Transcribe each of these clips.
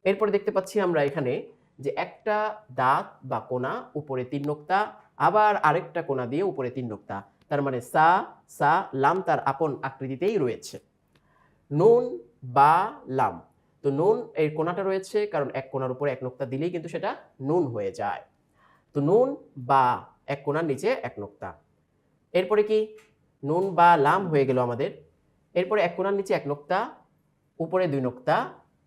এরপরে দেখতে পাচ্ছি আমরা এখানে যে একটা দাঁত বা কোণা উপরে ৩ নোক্তা, আবার আরেকটা কোণা দিয়ে উপরে ৩ নোক্তা। তার মানে সা, সা, লাম তার আপন আকৃতিতেই রয়েছে। নুন বা লাম। তো নুন এর কোণাটা রয়েছে কারণ এক কোণার উপরে এক নোক্তা দিলেই কিন্তু সেটা নুন হয়ে যায়। তো নুন বা এক কোণার নিচে এক নোক্তা। এরপরে কি নুন বা লাম হয়ে গেল আমাদের। এরপরে এক কোণার নিচে এক নোক্তা, উপরে ২ নোক্তা,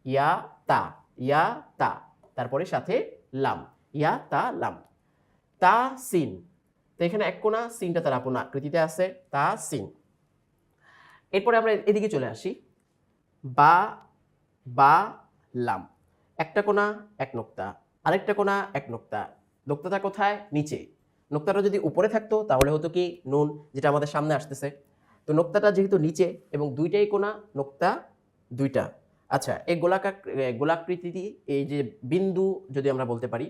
ইয়া তা, ইয়া তা, তারপরে সাথে লাম, ইয়া তা লাম। তা সিন। তো এখানে এক কোণা, সিনটা তার আপন আকৃতিতে আছে, তা সিন। এরপরে আমরা এদিকে চলে আসি। বা, বা, লাম। একটা কোণা এক নোক্তা, আরেকটা কোণা এক নোক্তা। নোক্তাটা কোথায়? নিচে। নোক্তাটা যদি উপরে থাকতো তাহলে হতো কি নুন, যেটা আমাদের সামনে আসতেছে। তো নোক্তাটা যেহেতু নিচে এবং দুইটাই কোণা, নোক্তা দুইটা। আচ্ছা, এই গোলাকৃতি এই যে বিন্দু যদি আমরা বলতে পারি,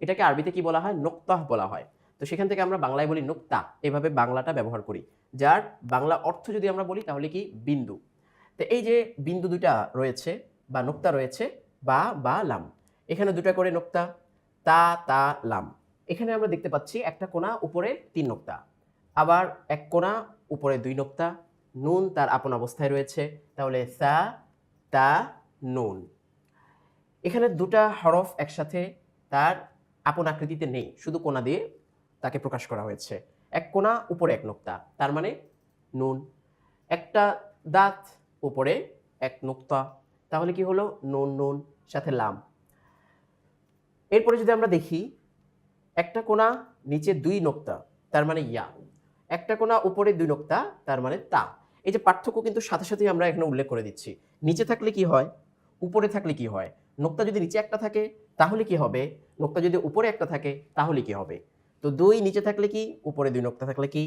এটাকে আরবিতে কি বলা হয়? নোক্তাহ বলা হয়। তো সেখান থেকে আমরা বাংলায় বলি নোক্তা, এভাবে বাংলাটা ব্যবহার করি। যার বাংলা অর্থ যদি আমরা বলি তাহলে কি বিন্দু। তো এই যে বিন্দু দুইটা রয়েছে বা নোক্তা রয়েছে, বা লাম, এখানে দুটা করে নোক্তা, তা তা লাম। এখানে আমরা দেখতে পাচ্ছি একটা কোণা উপরে ৩ নোক্তা, আবার এক কোণা উপরে ২ নোক্তা, নুন তার আপন অবস্থায় রয়েছে, তাহলে সা তা নুন। এখানে দুটা হরফ একসাথে তার আপন আকৃতিতে নেই, শুধু কোণা দিয়ে তাকে প্রকাশ করা হয়েছে। এক কোণা উপরে এক নোক্তা, তার মানে নুন। একটা দাঁত উপরে এক নোক্তা, তাহলে কি হলো? নুন নুন সাথে লাম। এরপরে যদি আমরা দেখি একটা কোণা নিচে ২ নোক্তা, তার মানে ইয়া। একটা কোণা উপরে ২ নোক্তা, তার মানে তা। এই যে পার্থক্য কিন্তু সাথে সাথেই আমরা এখানে উল্লেখ করে দিচ্ছি। নিচে থাকলে কি হয়, উপরে থাকলে কি হয়। নোক্তা যদি নিচে একটা থাকে তাহলে কি হবে, নোক্তা যদি উপরে একটা থাকে তাহলে কি হবে। তো ২ নিচে থাকলে কি, উপরে ২ নোক্তা থাকলে কি,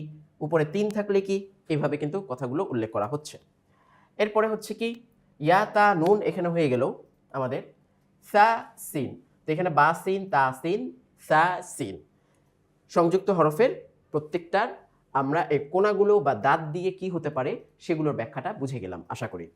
উপরে ৩ থাকলে কি, এভাবে কিন্তু কথাগুলো উল্লেখ করা হচ্ছে। এরপরে হচ্ছে কি ইয়া তা নুন, এখানে হয়ে গেল আমাদের সা সিন। তো এখানে বা সিন, তা সিন, সা সিন, সংযুক্ত হরফের প্রত্যেকটার আমরা এই কোণাগুলো বা দাঁত দিয়ে কি হতে পারে সেগুলোর ব্যাখ্যাটা বুঝে গেলাম আশা করি।